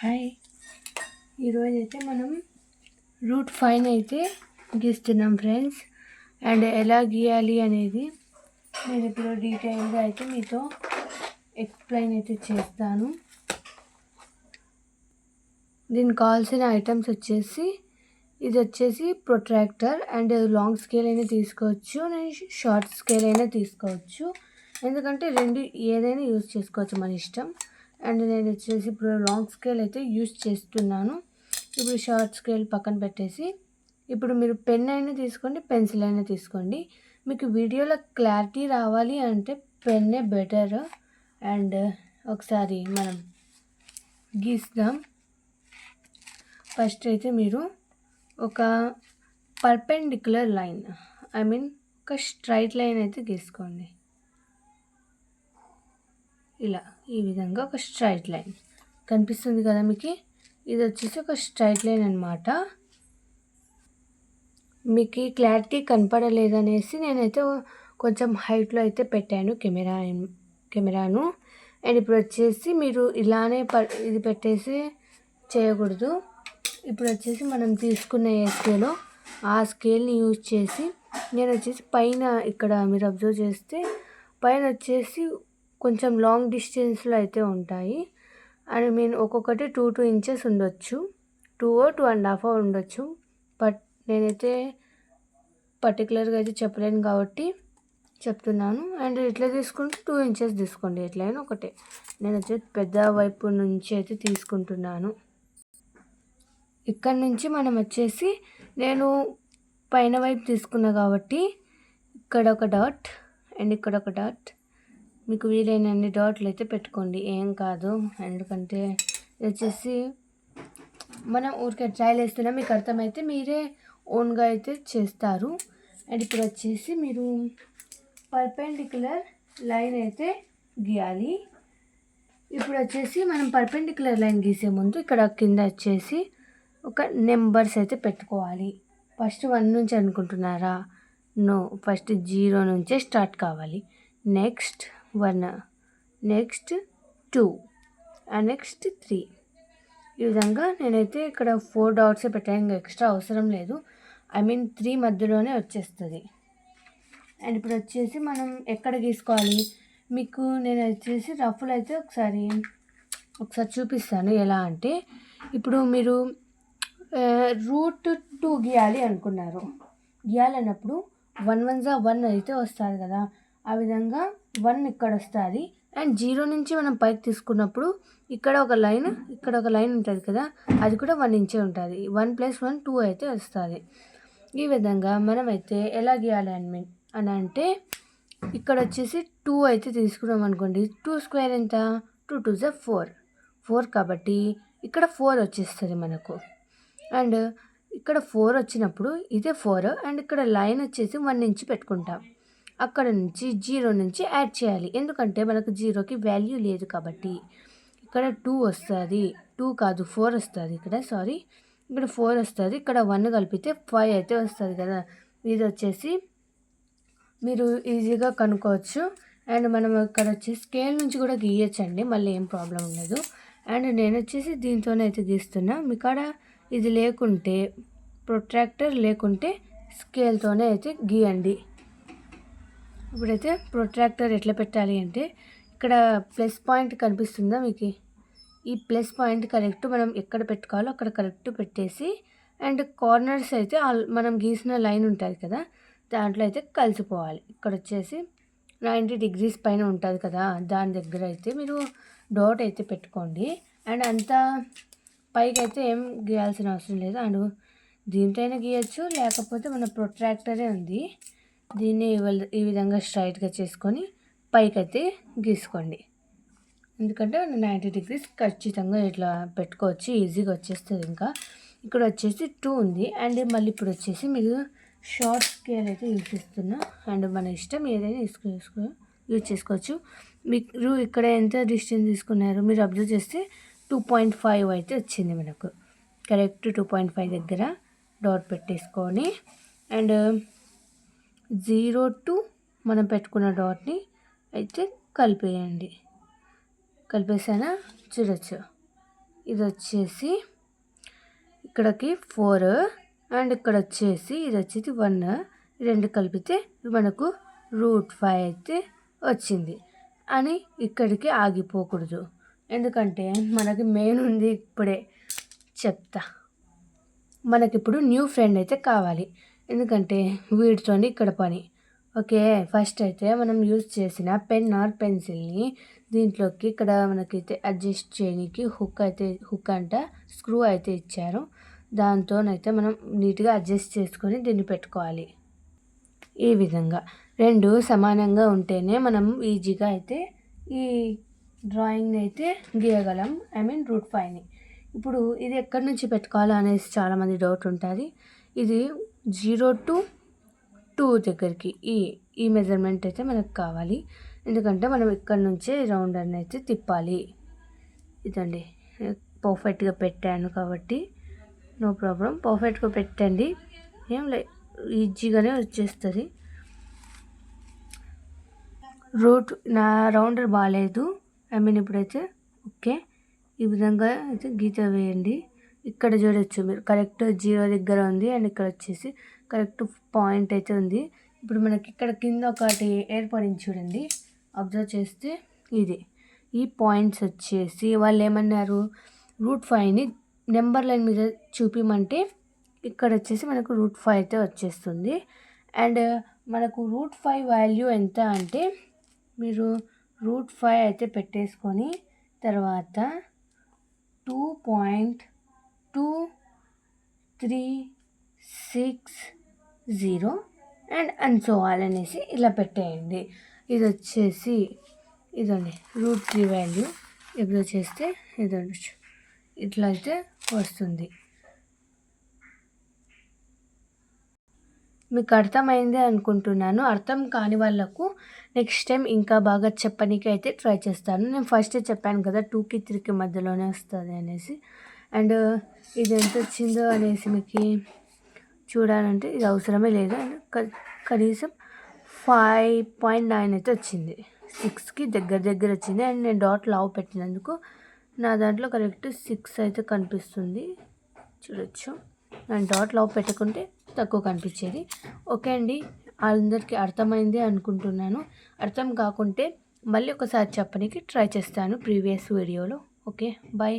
Hi, ఈరోజైతే మనం route 5 అయితే గీస్తున్నాం ఫ్రెండ్స్. అండ్ ఎలా గీయాలి అనేది నేను ఇప్పుడు డీటెయిల్గా అయితే మీతో ఎక్స్ప్లెయిన్ అయితే చేస్తాను. దీనికి కావాల్సిన ఐటమ్స్ వచ్చేసి ఇది వచ్చేసి ప్రొట్రాక్టర్. అండ్ లాంగ్ స్కేల్ అయినా తీసుకోవచ్చు, నేను షార్ట్ స్కేల్ అయినా తీసుకోవచ్చు, ఎందుకంటే రెండు ఏదైనా యూజ్ చేసుకోవచ్చు మన ఇష్టం. అండ్ నేను వచ్చేసి ఇప్పుడు లాంగ్ స్కేల్ అయితే యూజ్ చేస్తున్నాను. ఇప్పుడు షార్ట్ స్కేల్ పక్కన పెట్టేసి ఇప్పుడు మీరు పెన్ అయినా తీసుకోండి, పెన్సిల్ అయినా తీసుకోండి. మీకు వీడియోలో క్లారిటీ రావాలి అంటే పెన్నే బెటర్. అండ్ ఒకసారి మనం గీస్తాం. ఫస్ట్ అయితే మీరు ఒక పర్పెండిక్యులర్ లైన్, ఒక స్ట్రైట్ లైన్ అయితే గీసుకోండి. ఇలా ఈ విధంగా ఒక స్ట్రైట్ లైన్ కనిపిస్తుంది కదా మీకు. ఇది వచ్చేసి ఒక స్ట్రైట్ లైన్ అనమాట. మీకు క్లారిటీ కనపడలేదనేసి నేనైతే కొంచెం హైట్లో అయితే పెట్టాను కెమెరాను. అండ్ ఇప్పుడు వచ్చేసి మీరు ఇలానే ఇది పెట్టేసి చేయకూడదు. ఇప్పుడు వచ్చేసి మనం తీసుకున్న ఏ స్కేలో ఆ స్కేల్ని యూజ్ చేసి నేను వచ్చేసి పైన ఇక్కడ మీరు అబ్జర్వ్ చేస్తే పైన వచ్చేసి కొంచెం లాంగ్ డిస్టెన్స్లో అయితే ఉంటాయి. ఒక్కొక్కటి 2 ఇంచెస్ ఉండొచ్చు, 2.5 ఉండొచ్చు. బట్ నేనైతే పర్టికులర్గా అయితే చెప్పలేను కాబట్టి చెప్తున్నాను. అండ్ ఇట్లా తీసుకుంటే 2 ఇంచెస్ తీసుకోండి, ఎట్లయినా ఒకటే. నేను వచ్చేసి పెద్ద వైపు నుంచి అయితే తీసుకుంటున్నాను. ఇక్కడ నుంచి మనం వచ్చేసి నేను పైన వైపు తీసుకున్నా కాబట్టి ఇక్కడ ఒక డాట్ అండ్ ఇక్కడ ఒక డాట్, మీకు వీలైనన్ని డాట్లు అయితే పెట్టుకోండి, ఏం కాదు. ఎందుకంటే వచ్చేసి మనం ఊరికే ట్రైల్ వేస్తున్నా, మీకు అర్థమైతే మీరే ఓన్గా అయితే చేస్తారు. అండ్ ఇప్పుడు వచ్చేసి మీరు పర్పెండిక్యులర్ లైన్ అయితే గీయాలి. ఇప్పుడు వచ్చేసి మనం పర్పెండిక్యులర్ లైన్ గీసే ముందు ఇక్కడ కింద వచ్చేసి ఒక నెంబర్స్ అయితే పెట్టుకోవాలి. ఫస్ట్ 1 నుంచి అనుకుంటున్నారా? నో, ఫస్ట్ 0 నుంచే స్టార్ట్ కావాలి. Next 1, next 2 and next 3. ఈ విధంగా నేనైతే ఇక్కడ 4 డాట్సే పెట్టాను, ఇంకా ఎక్స్ట్రా అవసరం లేదు. 3 మధ్యలోనే వచ్చేస్తుంది. అండ్ ఇప్పుడు వచ్చేసి మనం ఎక్కడ గీసుకోవాలి, మీకు నేను వచ్చేసి రఫ్లో అయితే ఒకసారి చూపిస్తాను. ఎలా అంటే ఇప్పుడు మీరు రూట్ 2 గీయాలన్నప్పుడు 1 1 1 అయితే వస్తుంది కదా, ఆ విధంగా 1 ఇక్కడ వస్తుంది. అండ్ 0 నుంచి మనం పైకి తీసుకున్నప్పుడు ఇక్కడ ఒక లైన్, ఇక్కడ ఒక లైన్ ఉంటుంది కదా, అది కూడా 1 ఇంచే ఉంటుంది. 1 + 1 2 అయితే వస్తుంది. ఈ విధంగా మనమైతే ఎలా గీయాలి అని అంటే ఇక్కడ వచ్చేసి 2 అయితే తీసుకున్నాం అనుకోండి. 2 స్క్వేర్ ఎంత? 2 2 4 కాబట్టి ఇక్కడ 4 వచ్చేస్తుంది మనకు. అండ్ ఇక్కడ 4 వచ్చినప్పుడు ఇదే 4. అండ్ ఇక్కడ లైన్ వచ్చేసి 1 ఇంచ్ పెట్టుకుంటాం. అక్కడ నుంచి 0 నుంచి యాడ్ చేయాలి, ఎందుకంటే మనకు 0కి వాల్యూ లేదు కాబట్టి. ఇక్కడ 2 వస్తుంది, 2 కాదు 4 వస్తుంది ఇక్కడ, సారీ, ఇక్కడ 4 వస్తుంది. ఇక్కడ 1 కలిపితే 5 అయితే వస్తుంది కదా. ఇది వచ్చేసి మీరు ఈజీగా కనుక్కోవచ్చు. అండ్ మనం ఇక్కడ వచ్చి స్కేల్ నుంచి కూడా గీయచ్చండి, మళ్ళీ ఏం ప్రాబ్లం ఉండదు. అండ్ నేను వచ్చేసి దీంతోనే అయితే గీస్తున్నా. మీ కాడ ఇది లేకుంటే, ప్రొట్రాక్టర్ లేకుంటే స్కేల్తోనే అయితే గీయండి. ఇప్పుడైతే ప్రొట్రాక్టర్ ఎట్లా పెట్టాలి అంటే ఇక్కడ ప్లస్ పాయింట్ కనిపిస్తుందా మీకు? ఈ ప్లస్ పాయింట్ కరెక్ట్ మనం ఎక్కడ పెట్టుకోవాలో అక్కడ కరెక్ట్ పెట్టేసి, అండ్ కార్నర్స్ అయితే మనం గీసిన లైన్ ఉంటుంది కదా, దాంట్లో అయితే కలిసిపోవాలి. ఇక్కడ వచ్చేసి 90 degrees పైన ఉంటుంది కదా, దాని దగ్గర అయితే మీరు డాట్ అయితే పెట్టుకోండి. అండ్ అంతా పైకి అయితే ఏం గీయాల్సిన అవసరం లేదు. అండ్ దీంతో అయినా గీయచ్చు, లేకపోతే మన ప్రొట్రాక్టరే ఉంది, దీన్ని ఈ విధంగా స్ట్రైట్గా చేసుకొని పైకి అయితే గీసుకోండి. ఎందుకంటే 90 degrees ఖచ్చితంగా ఇట్లా పెట్టుకోవచ్చు, ఈజీగా వచ్చేస్తుంది. ఇంకా ఇక్కడ వచ్చేసి 2 ఉంది. అండ్ మళ్ళీ ఇప్పుడు వచ్చేసి మీరు షార్ట్ స్కేల్ అయితే యూజ్ చేస్తున్నా. అండ్ మన ఇష్టం ఏదైనా యూజ్ చేసుకోవచ్చు. మీరు ఇక్కడ ఎంత డిస్టెన్స్ తీసుకున్నారు మీరు అబ్జర్వ్ చేస్తే 2.5 అయితే వచ్చింది మనకు. కరెక్ట్ 2.5 దగ్గర డాట్ పెట్టేసుకొని అండ్ 0 to మనం పెట్టుకున్న డాట్ని అయితే కలిపేయండి. కలిపేసానా? చూడొచ్చు. ఇది వచ్చేసి ఇక్కడికి 4 అండ్ ఇక్కడ వచ్చేసి ఇది వచ్చేసి 1, రెండు కలిపితే మనకు √5 అయితే వచ్చింది అని ఇక్కడికి ఆగిపోకూడదు. ఎందుకంటే మనకి మెయిన్ ఉంది, ఇప్పుడే చెప్తా. మనకిప్పుడు న్యూ ఫ్రెండ్ అయితే కావాలి, ఎందుకంటే వీటితో ఇక్కడ పని. ఓకే, ఫస్ట్ అయితే మనం యూజ్ చేసిన పెన్ ఆర్ పెన్సిల్ని దీంట్లోకి ఇక్కడ మనకైతే అడ్జస్ట్ చేయడానికి హుక్ అంట స్క్రూ అయితే ఇచ్చారు. దాంతోనైతే మనం నీట్గా అడ్జస్ట్ చేసుకొని దీన్ని పెట్టుకోవాలి. ఈ విధంగా రెండు సమానంగా ఉంటేనే మనం ఈజీగా అయితే ఈ డ్రాయింగ్ని అయితే గీయగలం, √5ని. ఇప్పుడు ఇది ఎక్కడి నుంచి పెట్టుకోవాలో అనేసి చాలామంది డౌట్ ఉంటుంది. ఇది 0 to 2 దగ్గరికి ఈ మెజర్మెంట్ అయితే మనకు కావాలి, ఎందుకంటే మనం ఇక్కడ నుంచే రౌండర్ని అయితే తిప్పాలి. ఇదండి, పర్ఫెక్ట్గా పెట్టాను కాబట్టి నో ప్రాబ్లం, పర్ఫెక్ట్గా పెట్టండి, ఏం ఈజీగానే వచ్చేస్తుంది. నా రౌండర్ బాగాలేదు, ఇప్పుడైతే ఓకే. ఈ విధంగా అయితే గీత వేయండి. ఇక్కడ చూడొచ్చు మీరు, కరెక్ట్ 0 దగ్గర ఉంది అండ్ ఇక్కడ వచ్చేసి కరెక్ట్ పాయింట్ అయితే ఉంది. ఇప్పుడు మనకి ఇక్కడ కింద ఒకటి ఏర్పడింది చూడండి, అబ్జర్వ్ చేస్తే ఇది ఈ పాయింట్స్ వచ్చేసి వాళ్ళు ఏమన్నారు, √5ని నెంబర్ లైన్ మీద చూపిమంటే ఇక్కడ వచ్చేసి మనకు √5 అయితే వచ్చేస్తుంది. అండ్ మనకు √5 వాల్యూ ఎంత అంటే మీరు √5 అయితే పెట్టేసుకొని తర్వాత 2.2360 అండ్ సో ఆల్ అనేసి ఇలా పెట్టేయండి. ఇది వచ్చేసి ఇదండి √3 వాల్యూ. ఇప్పుడు చేస్తే ఇదండి ఇట్లా అయితే వస్తుంది. మీకు అర్థమైంది అనుకుంటున్నాను. అర్థం కాని వాళ్ళకు నెక్స్ట్ టైం ఇంకా బాగా చెప్పడానికి అయితే ట్రై చేస్తాను. నేను ఫస్ట్ చెప్పాను కదా 2కి 3కి మధ్యలోనే వస్తుంది అనేసి. అండ్ ఇది ఎంత వచ్చిందో అనేసి మీకు చూడాలంటే ఇది అవసరమే లేదు. అండ్ కనీసం 5.9 అయితే వచ్చింది, 6కి దగ్గర వచ్చింది. అండ్ నేను డాట్ లావు పెట్టినందుకు నా దాంట్లో కరెక్ట్ 6 అయితే కనిపిస్తుంది, చూడొచ్చు. అండ్ డాట్ లావు పెట్టుకుంటే తక్కువ కనిపించేది. ఓకే అండి, అందరికీ అర్థమైంది అనుకుంటున్నాను. అర్థం కాకుంటే మళ్ళీ ఒకసారి చెప్పడానికి ట్రై చేస్తాను ప్రీవియస్ వీడియోలో. Okay, bye.